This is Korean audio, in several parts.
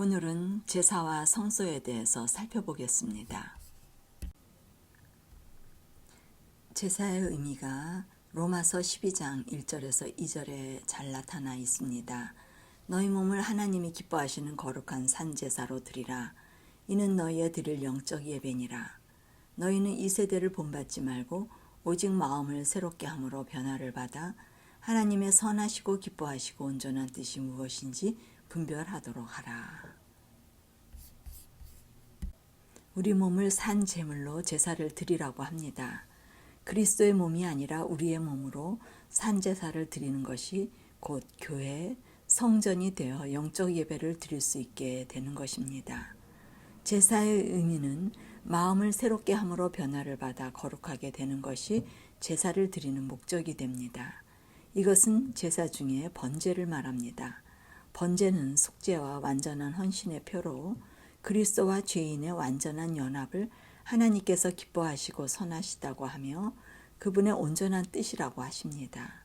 오늘은 제사와 성소에 대해서 살펴보겠습니다. 제사의 의미가 로마서 12장 1절에서 2절에 잘 나타나 있습니다. 너희 몸을 하나님이 기뻐하시는 거룩한 산제사로 드리라. 이는 너희의 드릴 영적 예배니라. 너희는 이 세대를 본받지 말고 오직 마음을 새롭게 함으로 변화를 받아 하나님의 선하시고 기뻐하시고 온전한 뜻이 무엇인지 분별하도록 하라. 우리 몸을 산 제물로 제사를 드리라고 합니다. 그리스도의 몸이 아니라 우리의 몸으로 산 제사를 드리는 것이 곧 교회, 성전이 되어 영적 예배를 드릴 수 있게 되는 것입니다. 제사의 의미는 마음을 새롭게 함으로 변화를 받아 거룩하게 되는 것이 제사를 드리는 목적이 됩니다. 이것은 제사 중에 번제를 말합니다. 번제는 속죄와 완전한 헌신의 표로 그리스도와 죄인의 완전한 연합을 하나님께서 기뻐하시고 선하시다고 하며 그분의 온전한 뜻이라고 하십니다.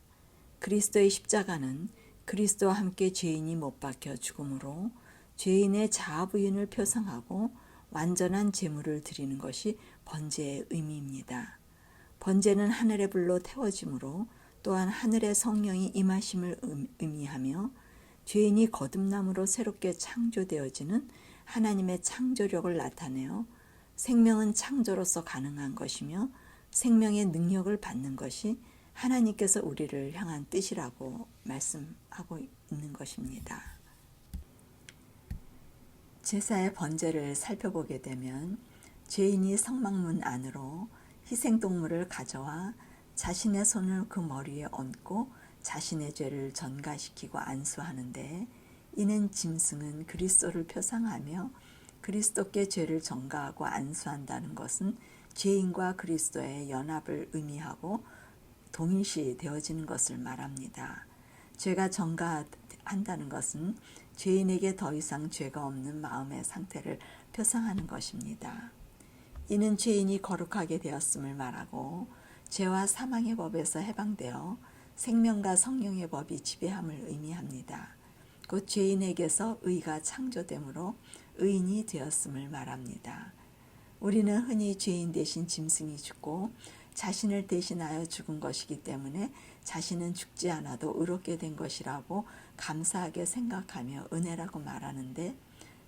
그리스도의 십자가는 그리스도와 함께 죄인이 못 박혀 죽음으로 죄인의 자아부인을 표상하고 완전한 제물을 드리는 것이 번제의 의미입니다. 번제는 하늘의 불로 태워짐으로 또한 하늘의 성령이 임하심을 의미하며 죄인이 거듭남으로 새롭게 창조되어지는 하나님의 창조력을 나타내어 생명은 창조로서 가능한 것이며 생명의 능력을 받는 것이 하나님께서 우리를 향한 뜻이라고 말씀하고 있는 것입니다. 제사의 번제를 살펴보게 되면 죄인이 성막문 안으로 희생동물을 가져와 자신의 손을 그 머리에 얹고 자신의 죄를 전가시키고 안수하는데 이는 짐승은 그리스도를 표상하며 그리스도께 죄를 전가하고 안수한다는 것은 죄인과 그리스도의 연합을 의미하고 동일시 되어지는 것을 말합니다. 죄가 전가한다는 것은 죄인에게 더 이상 죄가 없는 마음의 상태를 표상하는 것입니다. 이는 죄인이 거룩하게 되었음을 말하고 죄와 사망의 법에서 해방되어 생명과 성령의 법이 지배함을 의미합니다. 곧 죄인에게서 의가 창조되므로 의인이 되었음을 말합니다. 우리는 흔히 죄인 대신 짐승이 죽고 자신을 대신하여 죽은 것이기 때문에 자신은 죽지 않아도 의롭게 된 것이라고 감사하게 생각하며 은혜라고 말하는데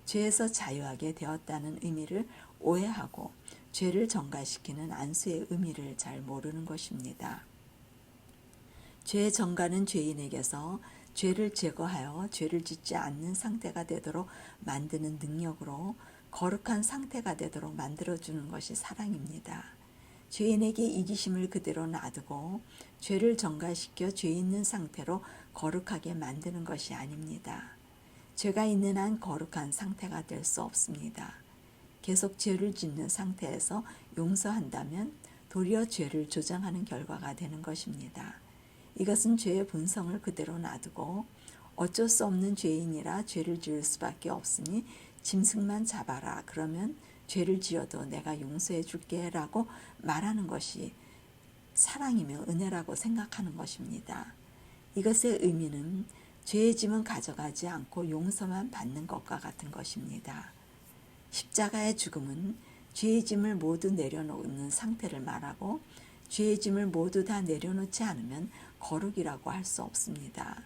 죄에서 자유하게 되었다는 의미를 오해하고 죄를 전가시키는 안수의 의미를 잘 모르는 것입니다. 죄의 전가는 죄인에게서 죄를 제거하여 죄를 짓지 않는 상태가 되도록 만드는 능력으로 거룩한 상태가 되도록 만들어주는 것이 사랑입니다. 죄인에게 이기심을 그대로 놔두고 죄를 전가시켜 죄 있는 상태로 거룩하게 만드는 것이 아닙니다. 죄가 있는 한 거룩한 상태가 될 수 없습니다. 계속 죄를 짓는 상태에서 용서한다면 도리어 죄를 조장하는 결과가 되는 것입니다. 이것은 죄의 본성을 그대로 놔두고 어쩔 수 없는 죄인이라 죄를 지을 수밖에 없으니 짐승만 잡아라. 그러면 죄를 지어도 내가 용서해 줄게 라고 말하는 것이 사랑이며 은혜라고 생각하는 것입니다. 이것의 의미는 죄의 짐은 가져가지 않고 용서만 받는 것과 같은 것입니다. 십자가의 죽음은 죄의 짐을 모두 내려놓는 상태를 말하고 죄의 짐을 모두 다 내려놓지 않으면 거룩이라고 할 수 없습니다.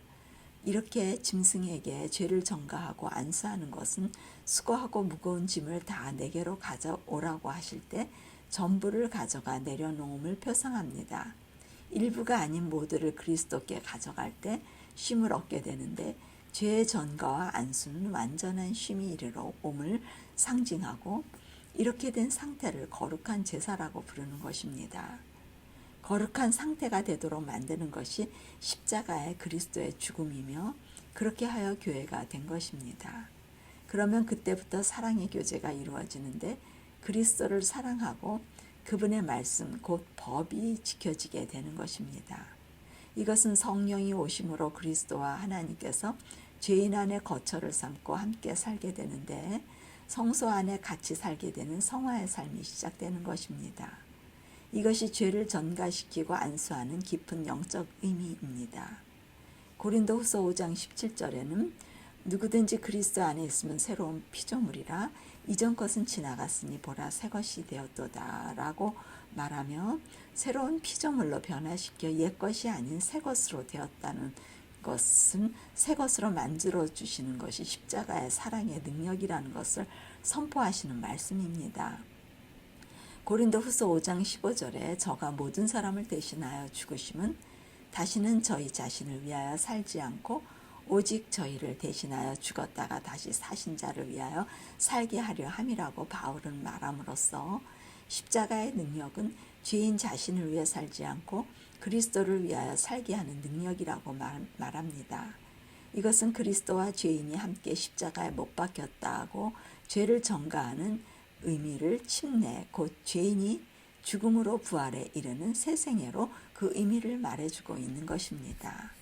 이렇게 짐승에게 죄를 전가하고 안수하는 것은 수고하고 무거운 짐을 다 내게로 가져오라고 하실 때 전부를 가져가 내려놓음을 표상합니다. 일부가 아닌 모두를 그리스도께 가져갈 때 쉼을 얻게 되는데 죄의 전가와 안수는 완전한 쉼이 이르러 옴을 상징하고 이렇게 된 상태를 거룩한 제사라고 부르는 것입니다. 거룩한 상태가 되도록 만드는 것이 십자가의 그리스도의 죽음이며 그렇게 하여 교회가 된 것입니다. 그러면 그때부터 사랑의 교제가 이루어지는데 그리스도를 사랑하고 그분의 말씀 곧 법이 지켜지게 되는 것입니다. 이것은 성령이 오심으로 그리스도와 하나님께서 죄인 안에 거처를 삼고 함께 살게 되는데 성소 안에 같이 살게 되는 성화의 삶이 시작되는 것입니다. 이것이 죄를 전가시키고 안수하는 깊은 영적 의미입니다. 고린도후서 5장 17절에는 누구든지 그리스도 안에 있으면 새로운 피조물이라 이전 것은 지나갔으니 보라 새 것이 되었도다 라고 말하며 새로운 피조물로 변화시켜 옛 것이 아닌 새 것으로 되었다는 것은 새 것으로 만들어 주시는 것이 십자가의 사랑의 능력이라는 것을 선포하시는 말씀입니다. 고린도후서 5장 15절에 저가 모든 사람을 대신하여 죽으심은 다시는 저희 자신을 위하여 살지 않고 오직 저희를 대신하여 죽었다가 다시 사신 자를 위하여 살게 하려 함이라고 바울은 말함으로써 십자가의 능력은 죄인 자신을 위해 살지 않고 그리스도를 위하여 살게 하는 능력이라고 말합니다. 이것은 그리스도와 죄인이 함께 십자가에 못 박혔다고 죄를 전가하는 의미를 침례 곧 죄인이 죽음으로 부활에 이르는 새 생애로 그 의미를 말해주고 있는 것입니다.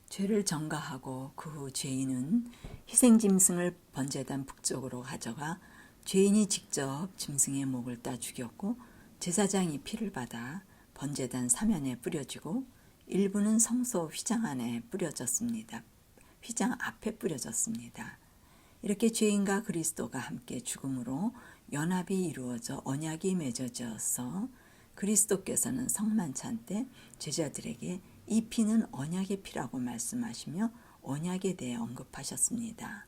죄를 전가하고 그 후 죄인은 희생짐승을 번제단 북쪽으로 가져가 죄인이 직접 짐승의 목을 따 죽였고 제사장이 피를 받아 번제단 사면에 뿌려지고 일부는 성소 휘장 안에 뿌려졌습니다. 휘장 앞에 뿌려졌습니다. 이렇게 죄인과 그리스도가 함께 죽음으로 연합이 이루어져 언약이 맺어져서 그리스도께서는 성만찬 때 제자들에게 이 피는 언약의 피라고 말씀하시며 언약에 대해 언급하셨습니다.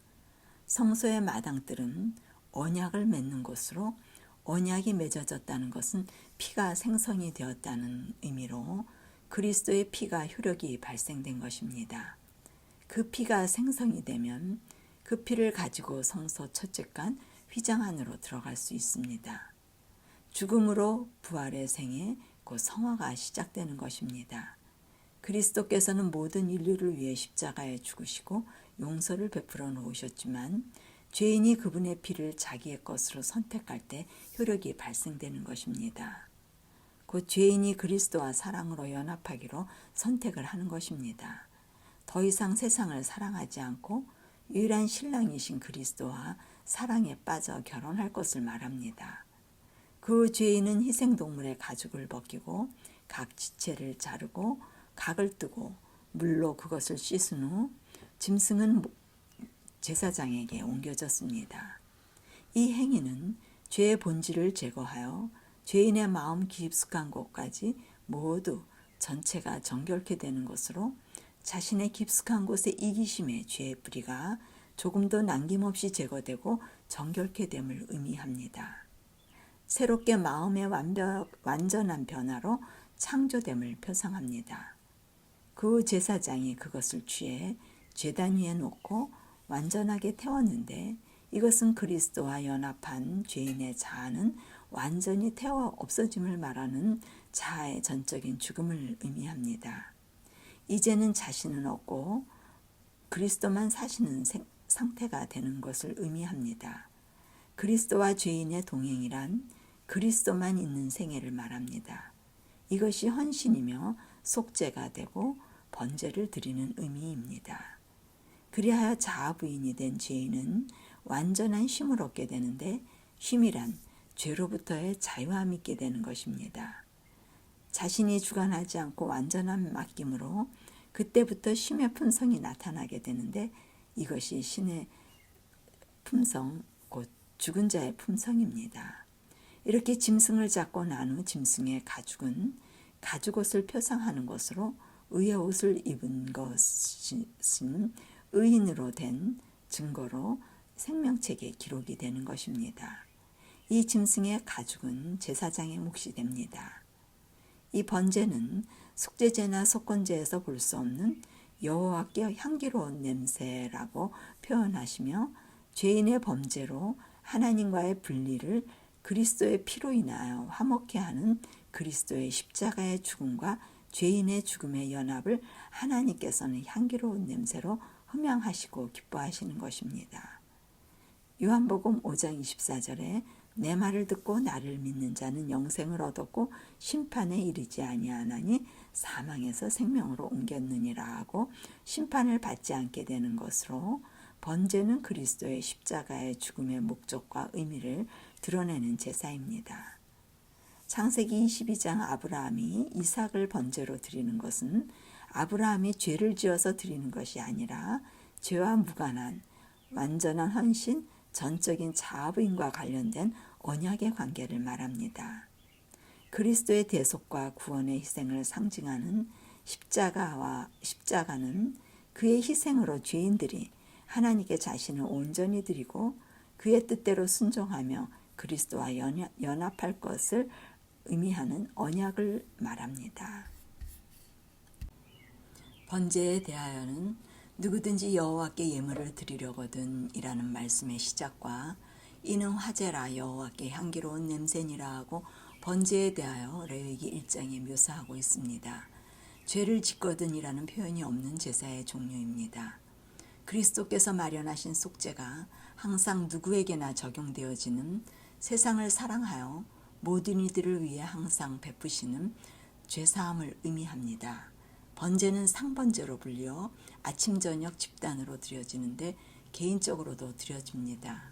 성소의 마당들은 언약을 맺는 곳으로 언약이 맺어졌다는 것은 피가 생성이 되었다는 의미로 그리스도의 피가 효력이 발생된 것입니다. 그 피가 생성이 되면 그 피를 가지고 성소 첫째간 휘장 안으로 들어갈 수 있습니다. 죽음으로 부활의 생애 곧 성화가 시작되는 것입니다. 그리스도께서는 모든 인류를 위해 십자가에 죽으시고 용서를 베풀어 놓으셨지만 죄인이 그분의 피를 자기의 것으로 선택할 때 효력이 발생되는 것입니다. 곧 죄인이 그리스도와 사랑으로 연합하기로 선택을 하는 것입니다. 더 이상 세상을 사랑하지 않고 유일한 신랑이신 그리스도와 사랑에 빠져 결혼할 것을 말합니다. 그 죄인은 희생동물의 가죽을 벗기고 각 지체를 자르고 각을 뜨고 물로 그것을 씻은 후 짐승은 제사장에게 옮겨졌습니다. 이 행위는 죄의 본질을 제거하여 죄인의 마음 깊숙한 곳까지 모두 전체가 정결케 되는 것으로 자신의 깊숙한 곳의 이기심의 죄의 뿌리가 조금도 남김없이 제거되고 정결케 됨을 의미합니다. 새롭게 마음의 완전한 변화로 창조됨을 표상합니다. 그 제사장이 그것을 취해 제단 위에 놓고 완전하게 태웠는데 이것은 그리스도와 연합한 죄인의 자아는 완전히 태워 없어짐을 말하는 자아의 전적인 죽음을 의미합니다. 이제는 자신은 없고 그리스도만 사시는 상태가 되는 것을 의미합니다. 그리스도와 죄인의 동행이란 그리스도만 있는 생애를 말합니다. 이것이 헌신이며 속죄가 되고 번제를 드리는 의미입니다. 그리하여 자아부인이 된 죄인은 완전한 쉼을 얻게 되는데 쉼이란 죄로부터의 자유함이 있게 되는 것입니다. 자신이 주관하지 않고 완전한 맡김으로 그때부터 쉼의 품성이 나타나게 되는데 이것이 신의 품성, 곧 죽은 자의 품성입니다. 이렇게 짐승을 잡고 난 후 짐승의 가죽은 가죽옷을 표상하는 것으로 의의 옷을 입은 것은 의인으로 된 증거로 생명책에 기록이 되는 것입니다. 이 짐승의 가죽은 제사장의 몫이 됩니다. 이 번제는 속죄제나 속건제에서 볼 수 없는 여호와께 향기로운 냄새라고 표현하시며 죄인의 범죄로 하나님과의 분리를 그리스도의 피로 인하여 화목케 하는 그리스도의 십자가의 죽음과 죄인의 죽음의 연합을 하나님께서는 향기로운 냄새로 흠양하시고 기뻐하시는 것입니다. 요한복음 5장 24절에 내 말을 듣고 나를 믿는 자는 영생을 얻었고 심판에 이르지 아니하나니 사망에서 생명으로 옮겼느니라 하고 심판을 받지 않게 되는 것으로 번제는 그리스도의 십자가의 죽음의 목적과 의미를 드러내는 제사입니다. 창세기 22장 아브라함이 이삭을 번제로 드리는 것은 아브라함이 죄를 지어서 드리는 것이 아니라 죄와 무관한 완전한 헌신, 전적인 자부인과 관련된 언약의 관계를 말합니다. 그리스도의 대속과 구원의 희생을 상징하는 십자가는 그의 희생으로 죄인들이 하나님께 자신을 온전히 드리고 그의 뜻대로 순종하며 그리스도와 연합할 것을 의미하는 언약을 말합니다. 번제에 대하여는 누구든지 여호와께 예물을 드리려거든 이라는 말씀의 시작과 이는 화제라 여호와께 향기로운 냄새니라 하고 번제에 대하여 레위기 1장에 묘사하고 있습니다. 죄를 짓거든이라는 표현이 없는 제사의 종류입니다. 그리스도께서 마련하신 속죄가 항상 누구에게나 적용되어지는 세상을 사랑하여 모든 이들을 위해 항상 베푸시는 죄사함을 의미합니다. 번제는 상번제로 불려 아침 저녁 집단으로 드려지는데 개인적으로도 드려집니다.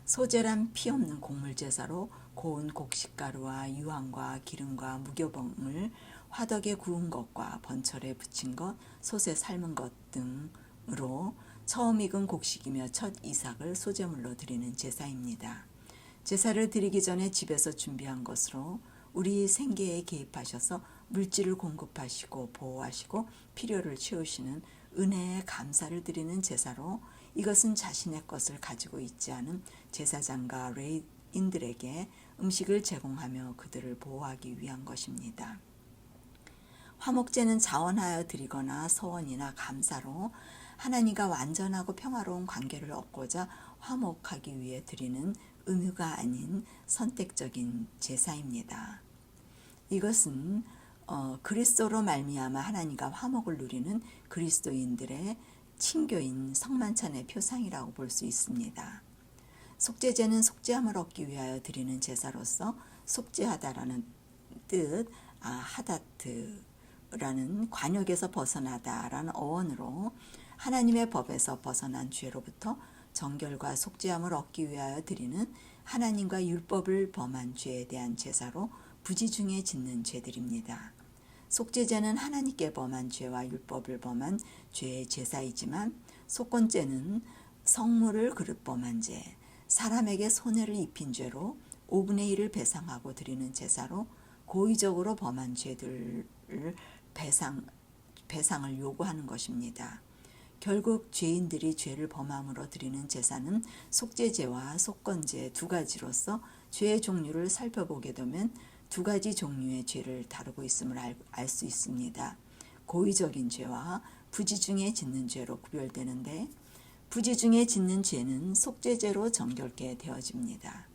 소제란 피 없는 곡물 제사로 고운 곡식가루와 유황과 기름과 무교병을 화덕에 구운 것과 번철에 부친 것, 솥에 삶은 것 등으로 처음 익은 곡식이며 첫 이삭을 소제물로 드리는 제사입니다. 제사를 드리기 전에 집에서 준비한 것으로 우리 생계에 개입하셔서 물질을 공급하시고 보호하시고 필요를 채우시는 은혜의 감사를 드리는 제사로 이것은 자신의 것을 가지고 있지 않은 제사장과 레위인들에게 음식을 제공하며 그들을 보호하기 위한 것입니다. 화목제는 자원하여 드리거나 서원이나 감사로 하나님과 완전하고 평화로운 관계를 얻고자 화목하기 위해 드리는 의무가 아닌 선택적인 제사입니다. 이것은 그리스도로 말미암아 하나님과 화목을 누리는 그리스도인들의 친교인 성만찬의 표상이라고 볼 수 있습니다. 속죄제는 속죄함을 얻기 위하여 드리는 제사로서 속죄하다라는 뜻, 하다트라는 관역에서 벗어나다라는 어원으로 하나님의 법에서 벗어난 죄로부터 정결과 속죄함을 얻기 위하여 드리는 하나님과 율법을 범한 죄에 대한 제사로 부지 중에 짓는 죄들입니다. 속죄제는 하나님께 범한 죄와 율법을 범한 죄의 제사이지만 속건제는 성물을 그릇 범한 죄, 사람에게 손해를 입힌 죄로 5분의 1을 배상하고 드리는 제사로 고의적으로 범한 죄들을 배상을 요구하는 것입니다. 결국 죄인들이 죄를 범함으로 드리는 제사는 속죄제와 속건제 두 가지로서 죄의 종류를 살펴보게 되면 두 가지 종류의 죄를 다루고 있음을 알 수 있습니다. 고의적인 죄와 부지 중에 짓는 죄로 구별되는데 부지 중에 짓는 죄는 속죄제로 정결케 되어집니다.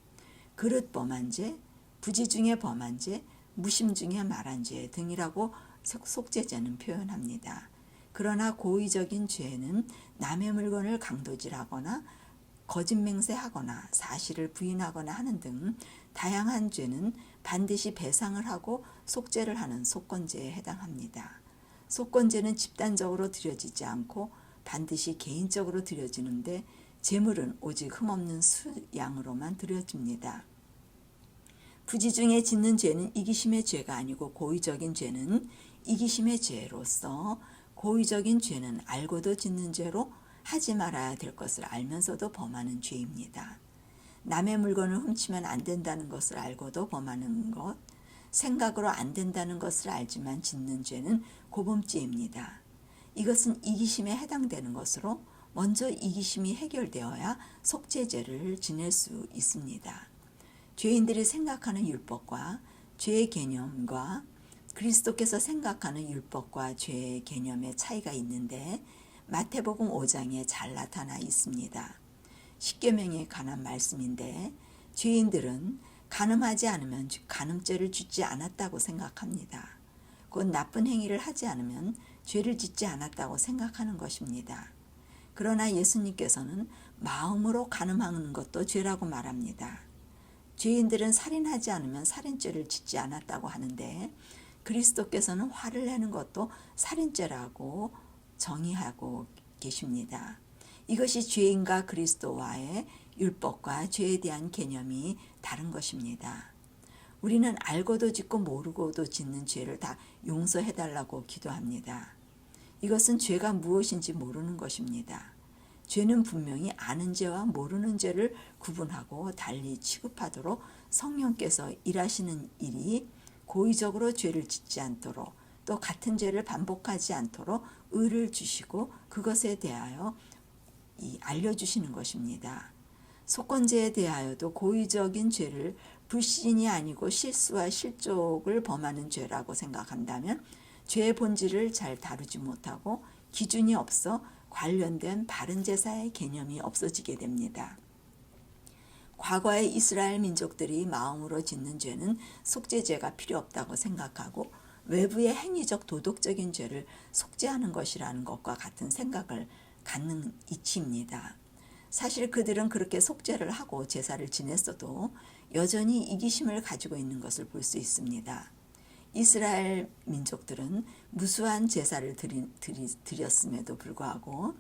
그릇 범한 죄, 부지 중에 범한 죄, 무심 중에 말한 죄 등이라고 속죄제는 표현합니다. 그러나 고의적인 죄는 남의 물건을 강도질하거나 거짓 맹세하거나 사실을 부인하거나 하는 등 다양한 죄는 반드시 배상을 하고 속죄를 하는 속건제에 해당합니다. 속건제는 집단적으로 드려지지 않고 반드시 개인적으로 드려지는데 제물은 오직 흠없는 수양으로만 드려집니다. 부지 중에 짓는 죄는 이기심의 죄가 아니고 고의적인 죄는 이기심의 죄로서 고의적인 죄는 알고도 짓는 죄로 하지 말아야 될 것을 알면서도 범하는 죄입니다. 남의 물건을 훔치면 안 된다는 것을 알고도 범하는 것, 생각으로 안 된다는 것을 알지만 짓는 죄는 고범죄입니다. 이것은 이기심에 해당되는 것으로 먼저 이기심이 해결되어야 속죄죄를 지낼 수 있습니다. 죄인들이 생각하는 율법과 죄의 개념과 그리스도께서 생각하는 율법과 죄의 개념의 차이가 있는데 마태복음 5장에 잘 나타나 있습니다. 십계명에 관한 말씀인데 죄인들은 간음하지 않으면 간음죄를 짓지 않았다고 생각합니다. 곧 나쁜 행위를 하지 않으면 죄를 짓지 않았다고 생각하는 것입니다. 그러나 예수님께서는 마음으로 간음하는 것도 죄라고 말합니다. 죄인들은 살인하지 않으면 살인죄를 짓지 않았다고 하는데 그리스도께서는 화를 내는 것도 살인죄라고 정의하고 계십니다. 이것이 죄인과 그리스도와의 율법과 죄에 대한 개념이 다른 것입니다. 우리는 알고도 짓고 모르고도 짓는 죄를 다 용서해달라고 기도합니다. 이것은 죄가 무엇인지 모르는 것입니다. 죄는 분명히 아는 죄와 모르는 죄를 구분하고 달리 취급하도록 성령께서 일하시는 일이 고의적으로 죄를 짓지 않도록 또 같은 죄를 반복하지 않도록 의를 주시고 그것에 대하여 알려주시는 것입니다. 속건죄에 대하여도 고의적인 죄를 불신이 아니고 실수와 실족을 범하는 죄라고 생각한다면 죄의 본질을 잘 다루지 못하고 기준이 없어 관련된 바른 제사의 개념이 없어지게 됩니다. 과거의 이스라엘 민족들이 마음으로 짓는 죄는 속죄죄가 필요 없다고 생각하고 외부의 행위적 도덕적인 죄를 속죄하는 것이라는 것과 같은 생각을 갖는 이치입니다. 사실 그들은 그렇게 속죄를 하고 제사를 지냈어도 여전히 이기심을 가지고 있는 것을 볼 수 있습니다. 이스라엘 민족들은 무수한 제사를 드렸음에도 불구하고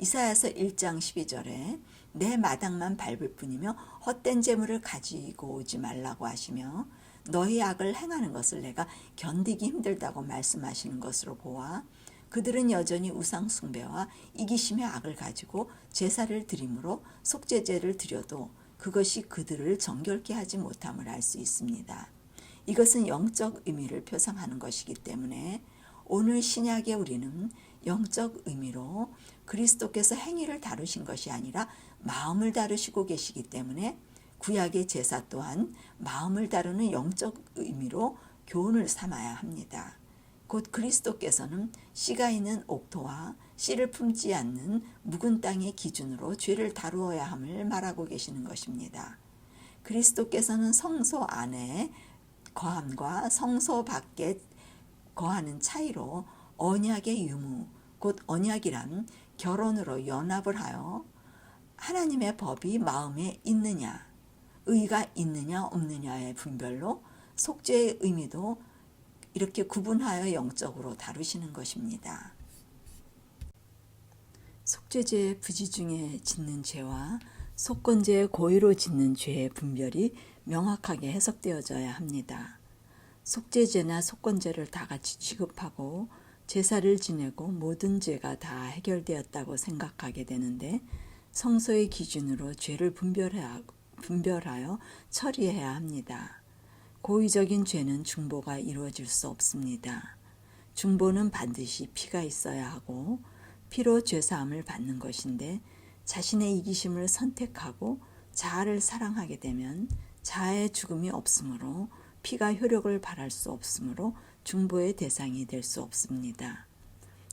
이사야서 1장 12절에 내 마당만 밟을 뿐이며 헛된 재물을 가지고 오지 말라고 하시며 너희 악을 행하는 것을 내가 견디기 힘들다고 말씀하시는 것으로 보아 그들은 여전히 우상 숭배와 이기심의 악을 가지고 제사를 드림으로 속죄제를 드려도 그것이 그들을 정결케 하지 못함을 알 수 있습니다. 이것은 영적 의미를 표상하는 것이기 때문에 오늘 신약의 우리는 영적 의미로 그리스도께서 행위를 다루신 것이 아니라 마음을 다루시고 계시기 때문에 구약의 제사 또한 마음을 다루는 영적 의미로 교훈을 삼아야 합니다. 곧 그리스도께서는 씨가 있는 옥토와 씨를 품지 않는 묵은 땅의 기준으로 죄를 다루어야 함을 말하고 계시는 것입니다. 그리스도께서는 성소 안에 거함과 성소 밖에 거하는 차이로 언약의 유무, 곧 언약이란 결혼으로 연합을 하여 하나님의 법이 마음에 있느냐, 의가 있느냐 없느냐의 분별로 속죄의 의미도 이렇게 구분하여 영적으로 다루시는 것입니다. 속죄죄의 부지 중에 짓는 죄와 속건죄의 고의로 짓는 죄의 분별이 명확하게 해석되어져야 합니다. 속죄죄나 속건죄를 다 같이 취급하고 제사를 지내고 모든 죄가 다 해결되었다고 생각하게 되는데 성소의 기준으로 죄를 분별하여 처리해야 합니다. 고의적인 죄는 중보가 이루어질 수 없습니다. 중보는 반드시 피가 있어야 하고 피로 죄사함을 받는 것인데 자신의 이기심을 선택하고 자아를 사랑하게 되면 자아의 죽음이 없으므로 피가 효력을 발할 수 없으므로 중보의 대상이 될 수 없습니다.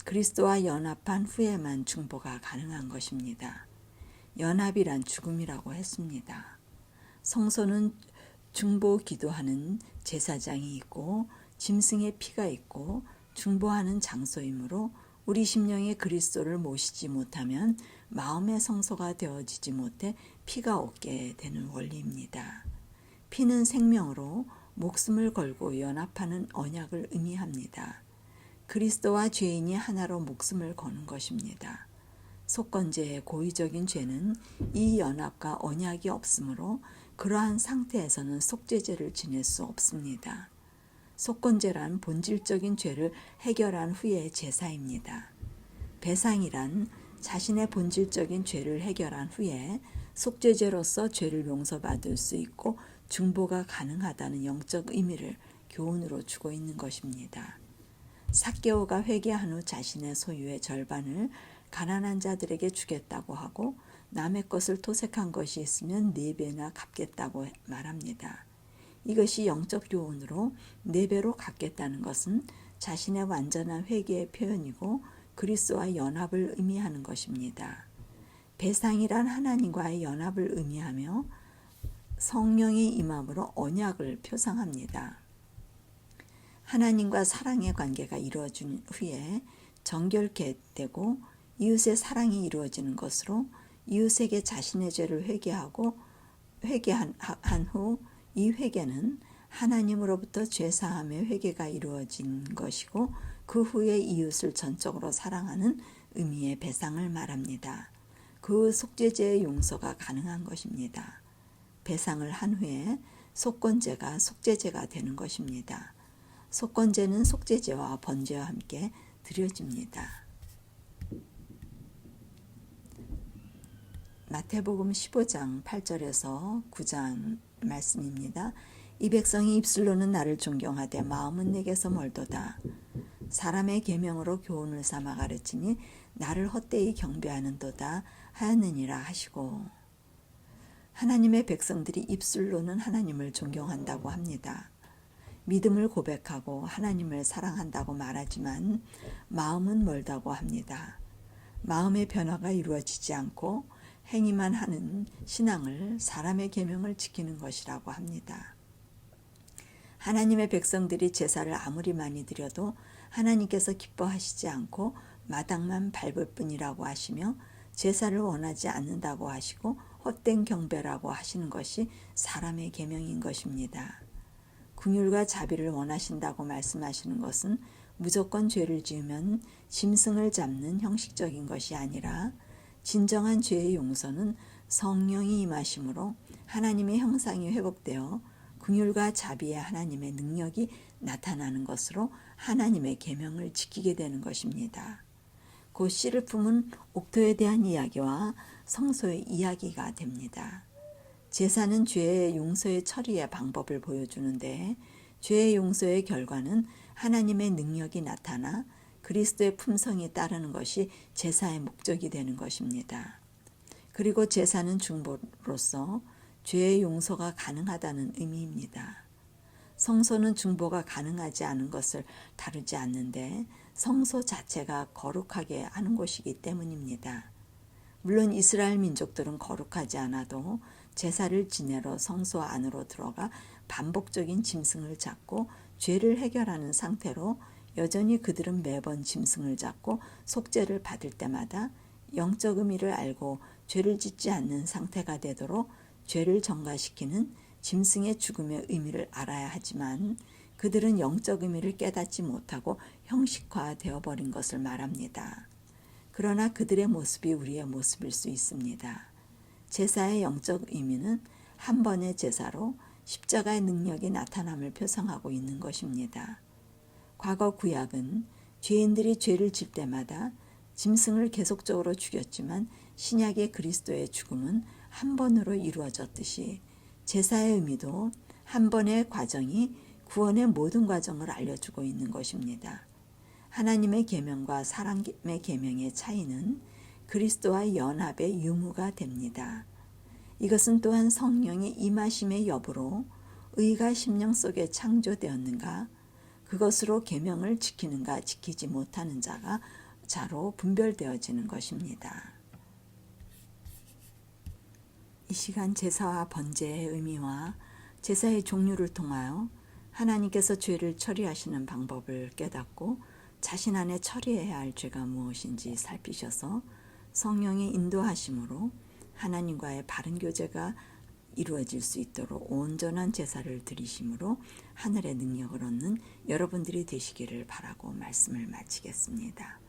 그리스도와 연합한 후에만 중보가 가능한 것입니다. 연합이란 죽음이라고 했습니다. 성소는 중보 기도하는 제사장이 있고 짐승의 피가 있고 중보하는 장소이므로 우리 심령에 그리스도를 모시지 못하면 마음의 성소가 되어지지 못해 피가 없게 되는 원리입니다. 피는 생명으로 목숨을 걸고 연합하는 언약을 의미합니다. 그리스도와 죄인이 하나로 목숨을 거는 것입니다. 속건죄의 고의적인 죄는 이 연합과 언약이 없으므로 그러한 상태에서는 속죄죄를 지낼 수 없습니다. 속건죄란 본질적인 죄를 해결한 후의 제사입니다. 배상이란 자신의 본질적인 죄를 해결한 후에 속죄죄로서 죄를 용서받을 수 있고 중보가 가능하다는 영적 의미를 교훈으로 주고 있는 것입니다. 삭개오가 회개한 후 자신의 소유의 절반을 가난한 자들에게 주겠다고 하고 남의 것을 토색한 것이 있으면 4배나 갚겠다고 말합니다. 이것이 영적 교훈으로 4배로 갚겠다는 것은 자신의 완전한 회개의 표현이고 그리스도와 연합을 의미하는 것입니다. 배상이란 하나님과의 연합을 의미하며 성령의 임함으로 언약을 표상합니다. 하나님과 사랑의 관계가 이루어진 후에 정결케 되고 이웃의 사랑이 이루어지는 것으로 이웃에게 자신의 죄를 회개한 후 이 회개는 하나님으로부터 죄사함의 회개가 이루어진 것이고 그 후에 이웃을 전적으로 사랑하는 의미의 배상을 말합니다. 그 속죄죄의 용서가 가능한 것입니다. 배상을 한 후에 속건죄가 속죄죄가 되는 것입니다. 속건죄는 속죄죄와 번제와 함께 드려집니다. 마태복음 15장 8절에서 9장 말씀입니다. 이 백성이 입술로는 나를 존경하되 마음은 내게서 멀도다. 사람의 계명으로 교훈을 삼아 가르치니 나를 헛되이 경배하는도다 하였느니라 하시고, 하나님의 백성들이 입술로는 하나님을 존경한다고 합니다. 믿음을 고백하고 하나님을 사랑한다고 말하지만 마음은 멀다고 합니다. 마음의 변화가 이루어지지 않고 행위만 하는 신앙을 사람의 계명을 지키는 것이라고 합니다. 하나님의 백성들이 제사를 아무리 많이 드려도 하나님께서 기뻐하시지 않고 마당만 밟을 뿐이라고 하시며 제사를 원하지 않는다고 하시고 헛된 경배라고 하시는 것이 사람의 계명인 것입니다. 긍휼과 자비를 원하신다고 말씀하시는 것은 무조건 죄를 지으면 짐승을 잡는 형식적인 것이 아니라 진정한 죄의 용서는 성령이 임하심으로 하나님의 형상이 회복되어 긍휼과 자비의 하나님의 능력이 나타나는 것으로 하나님의 계명을 지키게 되는 것입니다. 곧 씨를 품은 옥토에 대한 이야기와 성소의 이야기가 됩니다. 제사는 죄의 용서의 처리의 방법을 보여주는데 죄의 용서의 결과는 하나님의 능력이 나타나 그리스도의 품성이 따르는 것이 제사의 목적이 되는 것입니다. 그리고 제사는 중보로서 죄의 용서가 가능하다는 의미입니다. 성소는 중보가 가능하지 않은 것을 다루지 않는데 성소 자체가 거룩하게 하는 곳이기 때문입니다. 물론 이스라엘 민족들은 거룩하지 않아도 제사를 지내러 성소 안으로 들어가 반복적인 짐승을 잡고 죄를 해결하는 상태로 여전히 그들은 매번 짐승을 잡고 속죄를 받을 때마다 영적 의미를 알고 죄를 짓지 않는 상태가 되도록 죄를 전가시키는 짐승의 죽음의 의미를 알아야 하지만 그들은 영적 의미를 깨닫지 못하고 형식화되어 버린 것을 말합니다. 그러나 그들의 모습이 우리의 모습일 수 있습니다. 제사의 영적 의미는 한 번의 제사로 십자가의 능력이 나타남을 표상하고 있는 것입니다. 과거 구약은 죄인들이 죄를 질 때마다 짐승을 계속적으로 죽였지만 신약의 그리스도의 죽음은 한 번으로 이루어졌듯이 제사의 의미도 한 번의 과정이 구원의 모든 과정을 알려주고 있는 것입니다. 하나님의 계명과 사람의 계명의 차이는 그리스도와 연합의 유무가 됩니다. 이것은 또한 성령의 임하심의 여부로 의가 심령 속에 창조되었는가, 그것으로 계명을 지키는가 지키지 못하는 자로 분별되어지는 것입니다. 이 시간 제사와 번제의 의미와 제사의 종류를 통하여 하나님께서 죄를 처리하시는 방법을 깨닫고 자신 안에 처리해야 할 죄가 무엇인지 살피셔서 성령의 인도하심으로 하나님과의 바른 교제가 이루어질 수 있도록 온전한 제사를 드리심으로 하늘의 능력을 얻는 여러분들이 되시기를 바라고 말씀을 마치겠습니다.